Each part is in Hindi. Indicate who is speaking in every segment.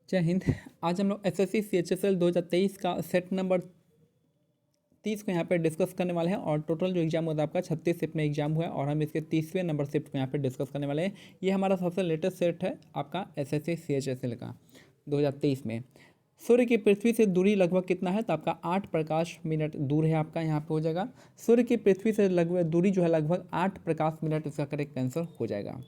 Speaker 1: जय हिंद। आज हम लोग एसएससी सीएचएसएल 2023 का सेट नंबर 30 को यहाँ पे डिस्कस करने वाले हैं और टोटल जो एग्जाम होता है आपका 36 शिफ्ट में एग्जाम हुआ है और हम इसके 30वें नंबर शिफ्ट को यहाँ पे डिस्कस करने वाले हैं। ये हमारा सबसे लेटेस्ट सेट है आपका एसएससी सीएचएसएल का 2023 में। सूर्य की पृथ्वी से दूरी लगभग कितना है, तो आपका 8 प्रकाश मिनट दूर है आपका यहाँ पे हो जाएगा। सूर्य की पृथ्वी से लगभग दूरी जो है लगभग 8 प्रकाश मिनट, इसका करेक्ट आंसर हो जाएगा।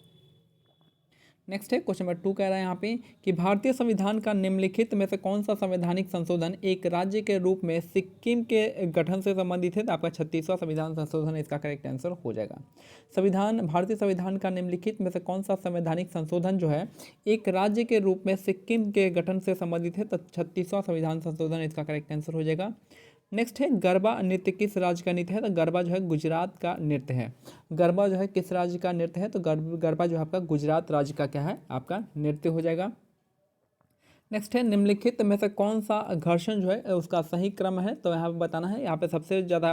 Speaker 1: नेक्स्ट है क्वेश्चन नंबर 2 कह रहा है यहाँ पे कि भारतीय संविधान का निम्नलिखित में से कौन सा संवैधानिक संशोधन एक राज्य के रूप में सिक्किम के गठन से संबंधित है, तो आपका 36वां संविधान संशोधन इसका करेक्ट आंसर हो जाएगा। भारतीय संविधान का निम्नलिखित में से कौन सा संवैधानिक संशोधन जो है एक राज्य के रूप में सिक्किम के गठन से संबंधित है, तो 36वां संविधान संशोधन इसका करेक्ट आंसर हो जाएगा। नेक्स्ट है गरबा नृत्य किस राज्य का नृत्य है, तो गरबा जो है गुजरात का नृत्य है। गरबा जो है किस राज्य का नृत्य है, तो गरबा जो है आपका गुजरात राज्य का क्या है आपका नृत्य हो जाएगा। नेक्स्ट है निम्नलिखित में से कौन सा घर्षण जो है उसका सही क्रम है, तो यहाँ पे बताना है। यहाँ पे सबसे ज़्यादा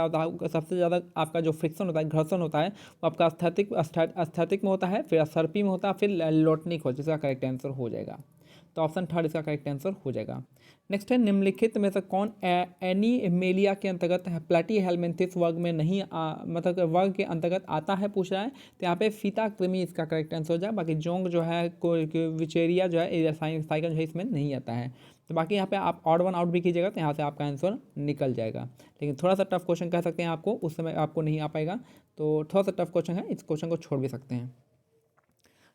Speaker 1: आपका जो फ्रिक्शन होता है, घर्षण होता है, वो आपका स्थैतिक में होता है, फिर सर्पी में होता है, फिर लोटनिक हो, जिसका करेक्ट आंसर हो जाएगा। तो ऑप्शन थर्ड इसका करेक्ट आंसर हो जाएगा। नेक्स्ट है निम्नलिखित में से कौन एनीमेलिया के अंतर्गत प्लेटी हेलमिंथिस वर्ग में नहीं मतलब वर्ग के अंतर्गत आता है पूछ रहा है, तो यहाँ पे फीता कृमि इसका करेक्ट आंसर हो जाएगा। बाकी जोंग जो है विचेरिया जो है साइकन जो है इसमें नहीं आता है। तो बाकी यहाँ पे आप ऑड वन आउट भी कीजिएगा तो यहाँ से आपका आंसर निकल जाएगा। लेकिन थोड़ा सा टफ क्वेश्चन कह सकते हैं आपको, उस समय आपको नहीं आ पाएगा, तो थोड़ा सा टफ क्वेश्चन है, इस क्वेश्चन को छोड़ भी सकते हैं।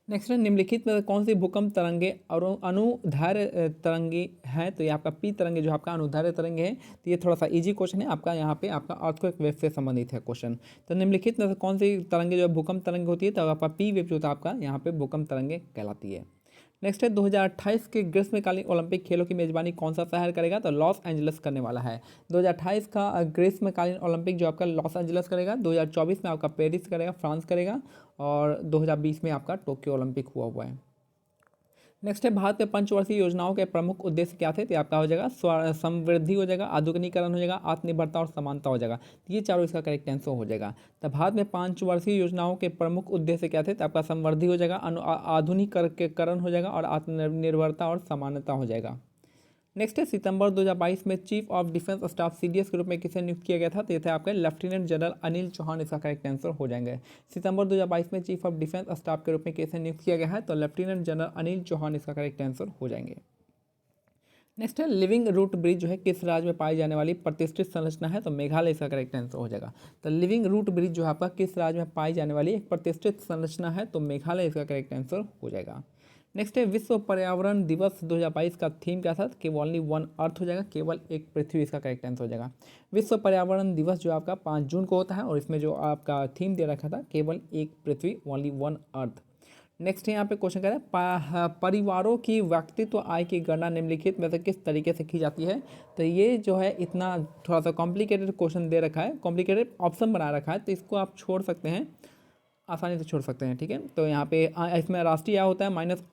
Speaker 1: नेक्स्ट है निम्नलिखित में कौन सी भूकंप तरंगे और अनुदैर्घ्य तरंगे हैं, तो ये आपका पी तरंगे जो आपका अनुदैर्घ्य तरंगे है। तो ये थोड़ा सा इजी क्वेश्चन है आपका, यहाँ पे आपका अर्थक्वेक वेव से संबंधित है क्वेश्चन। तो निम्नलिखित में से कौन सी तरंगे जो है भूकंप तरंगे होती है, तो आपका पी वेव जो होता है आपका यहाँ पे भूकंप तरंगे कहलाती है। नेक्स्ट है 2028 के ग्रीष्मकालीन ओलंपिक खेलों की मेजबानी कौन सा शहर करेगा, तो लॉस एंजल्स करने वाला है। 2028 का ग्रीष्मकालीन ओलंपिक जो आपका लॉस एंजल्स करेगा, 2024 में आपका पेरिस करेगा, फ्रांस करेगा, और 2020 में आपका टोक्यो ओलंपिक हुआ है। नेक्स्ट है भारत में पंचवर्षीय योजनाओं के प्रमुख उद्देश्य क्या थे, तो आपका हो जाएगा समृद्धि हो जाएगा, आधुनिकीकरण हो जाएगा, आत्मनिर्भरता और समानता हो जाएगा। तो ये चारों इसका करेक्ट आंसर हो जाएगा। तो भारत में पंचवर्षीय योजनाओं के प्रमुख उद्देश्य क्या थे, तो आपका समृद्धि हो जाएगा, आधुनिकीकरण हो जाएगा और आत्मनिर्भरता और समानता हो जाएगा। नेक्स्ट है सितंबर 2022 में chief of defence staff CDS के रूप में किसे नियुक्त किया गया था, तो ये थे आपके लेफ्टिनेंट जनरल अनिल चौहान, इसका करेक्ट आंसर हो जाएंगे। सितंबर 2022 में चीफ ऑफ डिफेंस स्टाफ के रूप में किसे नियुक्त किया गया है, तो लेफ्टिनेंट जनरल अनिल चौहान इसका करेक्ट आंसर हो जाएंगे। नेक्स्ट है लिविंग रूट ब्रिज जो है किस राज्य में पाई जाने वाली प्रतिष्ठित संरचना है, तो मेघालय इसका करेक्ट आंसर हो जाएगा। तो लिविंग रूट ब्रिज जो है आपका किस राज्य में पाई जाने वाली एक प्रतिष्ठित संरचना है, तो मेघालय इसका करेक्ट आंसर हो जाएगा। नेक्स्ट है विश्व पर्यावरण दिवस 2022 का थीम क्या था, केवल ओनली वन अर्थ हो जाएगा, केवल एक पृथ्वी इसका करेक्ट आंसर हो जाएगा। विश्व पर्यावरण दिवस जो आपका 5 जून को होता है और इसमें जो आपका थीम दे रखा था केवल एक पृथ्वी, ओनली वन अर्थ। नेक्स्ट है यहाँ पे क्वेश्चन कह रहे हैं परिवारों की व्यक्तित्व आय की गणना निम्नलिखित में से किस तरीके से की जाती है, तो ये जो है इतना थोड़ा सा कॉम्प्लिकेटेड क्वेश्चन दे रखा है, कॉम्प्लिकेटेड ऑप्शन बना रखा है, तो इसको आप छोड़ सकते हैं, आसानी से छोड़ सकते हैं, ठीक है। तो यहाँ पे इसमें राष्ट्रीय आय होता है, माइनस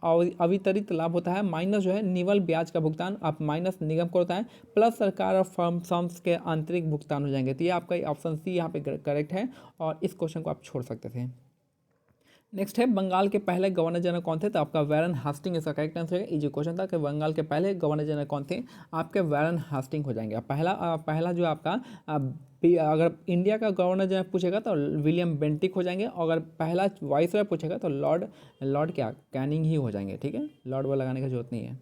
Speaker 1: अवितरित लाभ होता है, माइनस जो है निवल ब्याज का भुगतान, आप माइनस निगम को होता है, प्लस सरकार और फर्म्स के आंतरिक भुगतान हो जाएंगे। तो ये आपका ऑप्शन सी यहाँ पे करेक्ट है और इस क्वेश्चन को आप छोड़ सकते थे। नेक्स्ट है बंगाल के पहले गवर्नर जनरल कौन थे, तो आपका वैरन हास्टिंग इसका करेक्ट आंसर है। ये जो क्वेश्चन था कि बंगाल के पहले गवर्नर जनरल कौन थे, आपके वैरन हास्टिंग हो जाएंगे। पहला जो आपका अगर इंडिया का गवर्नर जनरल पूछेगा तो विलियम बेंटिक हो जाएंगे, और अगर पहला वाइसरॉय पूछेगा तो लॉर्ड क्या कैनिंग ही हो जाएंगे, ठीक है, लॉर्ड वो लगाने की जरूरत नहीं है।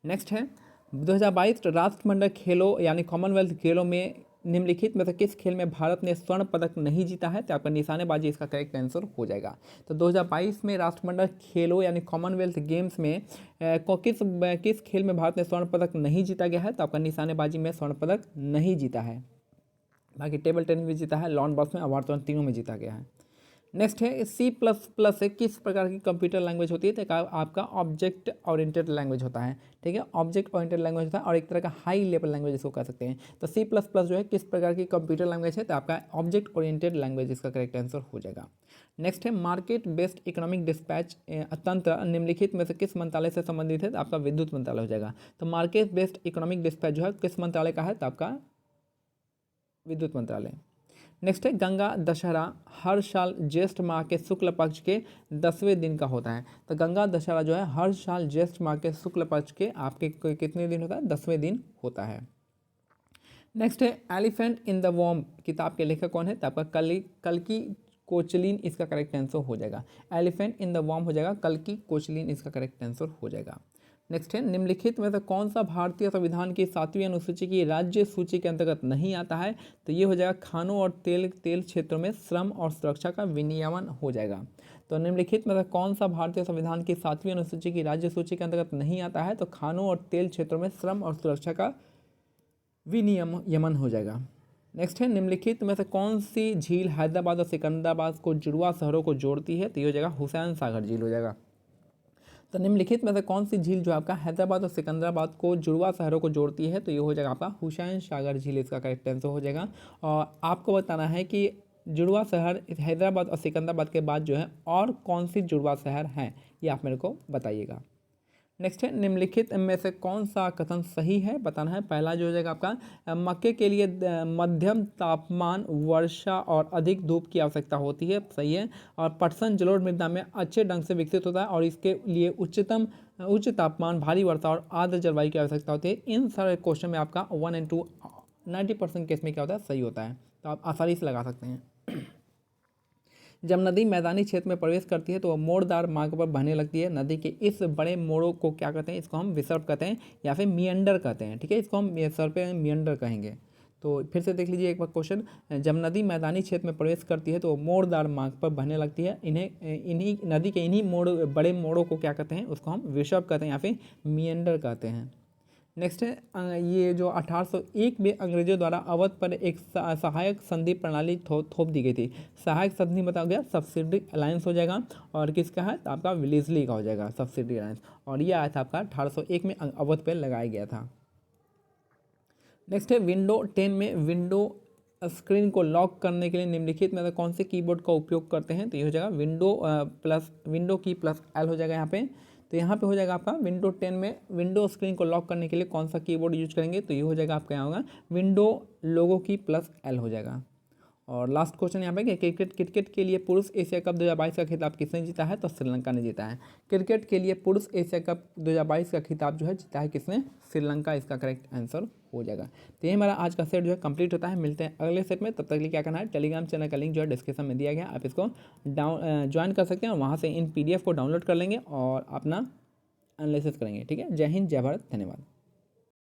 Speaker 1: नेक्स्ट है 2022 राष्ट्रमंडल खेलों यानी कॉमनवेल्थ खेलों में निम्नलिखित में से किस खेल में भारत ने स्वर्ण पदक नहीं जीता है, तो आपका निशानेबाजी इसका करेक्ट आंसर हो जाएगा। तो 2022 में राष्ट्रमंडल खेलों यानी कॉमनवेल्थ गेम्स में किस खेल में भारत ने स्वर्ण पदक नहीं जीता गया है, तो आपका निशानेबाजी में स्वर्ण पदक नहीं जीता है। बाकी टेबल टेनिस में जीता है, लॉन बॉक्स में, अवार्ड तीनों में जीता गया है। नेक्स्ट है C++ से किस प्रकार की कंप्यूटर लैंग्वेज होती है, तो आपका ऑब्जेक्ट ओरिएंटेड लैंग्वेज होता है, ठीक है, ऑब्जेक्ट ओरिएंटेड लैंग्वेज होता है और एक तरह का हाई लेवल लैंग्वेज इसको कह सकते हैं। तो C++ जो है किस प्रकार की कंप्यूटर लैंग्वेज है, तो आपका ऑब्जेक्ट ओरिएंटेड लैंग्वेज इसका करेक्ट आंसर हो जाएगा। नेक्स्ट है मार्केट बेस्ड इकोनॉमिक डिस्पैच तंत्र निम्नलिखित में से किस मंत्रालय से संबंधित है, तो आपका विद्युत मंत्रालय हो जाएगा। तो मार्केट बेस्ड इकोनॉमिक डिस्पैच जो है किस मंत्रालय का है, तो आपका विद्युत मंत्रालय। नेक्स्ट है गंगा दशहरा हर साल ज्येष्ठ माह के शुक्ल पक्ष के 10वें दिन का होता है। तो गंगा दशहरा जो है हर साल ज्येष्ठ माह के शुक्ल पक्ष के आपके कितने दिन होता है, 10वें दिन होता है। नेक्स्ट है एलिफेंट इन द वॉर्म किताब के लेखक कौन है, तो आपका कल्कि कोचलिन इसका करेक्ट आंसर हो जाएगा। एलिफेंट इन द वॉर्म हो जाएगा, कल्कि कोचलिन इसका करेक्ट आंसर हो जाएगा। नेक्स्ट है निम्नलिखित में से कौन सा भारतीय संविधान की 7वीं अनुसूची की राज्य सूची के अंतर्गत नहीं आता है, तो ये हो जाएगा खानों और तेल क्षेत्रों में श्रम और सुरक्षा का विनियमन हो जाएगा। तो निम्नलिखित में से कौन सा भारतीय संविधान की 7वीं अनुसूची की राज्य सूची के अंतर्गत नहीं आता है, तो खानों और तेल क्षेत्रों में श्रम और सुरक्षा का विनियमन हो जाएगा। नेक्स्ट है निम्नलिखित में से कौन सी झील हैदराबाद और सिकंदराबाद को जुड़वा शहरों को जोड़ती है, तो ये हो जाएगा हुसैन सागर झील हो जाएगा। तो निम्नलिखित में से कौन सी झील जो आपका हैदराबाद और सिकंदराबाद को जुड़वा शहरों को जोड़ती है, तो ये हो जाएगा आपका हुसैन सागर झील इसका करेक्ट आंसर हो जाएगा। और आपको बताना है कि जुड़वा शहर हैदराबाद और सिकंदराबाद के बाद जो है और कौन सी जुड़वा शहर हैं, ये आप मेरे को बताइएगा। नेक्स्ट है निम्नलिखित में से कौन सा कथन सही है, बताना है। पहला जो हो जाएगा आपका मक्के के लिए मध्यम तापमान, वर्षा और अधिक धूप की आवश्यकता होती है, सही है। और पटसन जलोढ़ मृदा में अच्छे ढंग से विकसित होता है और इसके लिए उच्च तापमान, भारी वर्षा और आर्द्र जलवायु की आवश्यकता होती है। इन सारे क्वेश्चन में आपका 1 और 2 90% केस में क्या होता है, सही होता है, तो आप आसानी से लगा सकते हैं। जब नदी मैदानी क्षेत्र में प्रवेश करती है तो वह मोड़दार मार्ग पर बहने लगती है। नदी के इस बड़े मोड़ों को क्या कहते हैं, इसको हम विसर्प कहते हैं या फिर मियंडर कहते हैं, ठीक है, इसको हम सर्प मियंडर कहेंगे। तो फिर से देख लीजिए एक बार क्वेश्चन, जब नदी मैदानी क्षेत्र में प्रवेश करती है तो वो मोड़दार मार्ग पर बहने लगती है। इन्हीं नदी के बड़े मोड़ों को क्या कहते हैं, उसको हम विसर्प कहते हैं या फिर मियंडर कहते हैं। नेक्स्ट है ये जो 1801 में अंग्रेजों द्वारा अवध पर एक सहायक संधि प्रणाली थोप दी गई थी। सहायक संधि बताया गया सब्सिडी अलायंस हो जाएगा, और किसका है, तो आपका विलेजली का हो जाएगा सब्सिडी अलायंस, और ये आया था आपका 1801 में अवध पर लगाया गया था। नेक्स्ट है विंडो 10 में विंडो स्क्रीन को लॉक करने के लिए निम्नलिखित में कौन से कीबोर्ड का उपयोग करते हैं, तो ये हो जाएगा विंडो की प्लस एल हो जाएगा यहाँ पे। तो यहाँ पे हो जाएगा आपका विंडो 10 में विंडो स्क्रीन को लॉक करने के लिए कौन सा कीबोर्ड यूज करेंगे, तो ये हो जाएगा आपका यहाँ होगा विंडो लोगो की प्लस एल हो जाएगा। और लास्ट क्वेश्चन यहाँ पे कि क्रिकेट के लिए पुरुष एशिया कप 2022 का खिताब किसने जीता है, तो श्रीलंका ने जीता है। क्रिकेट के लिए पुरुष एशिया कप 2022 का खिताब जो है जीता है किसने, श्रीलंका, इसका करेक्ट आंसर हो जाएगा। तो ये हमारा आज का सेट जो है कंप्लीट होता है। मिलते हैं अगले सेट में, तब तक के लिए क्या करना है, टेलीग्राम चैनल का लिंक जो है डिस्क्रिप्शन में दिया गया, आप इसको ज्वाइन कर सकते हैं और वहाँ से इन PDF को डाउनलोड कर लेंगे और अपना एनालिसिस करेंगे। ठीक है, जय हिंद, जय भारत, धन्यवाद।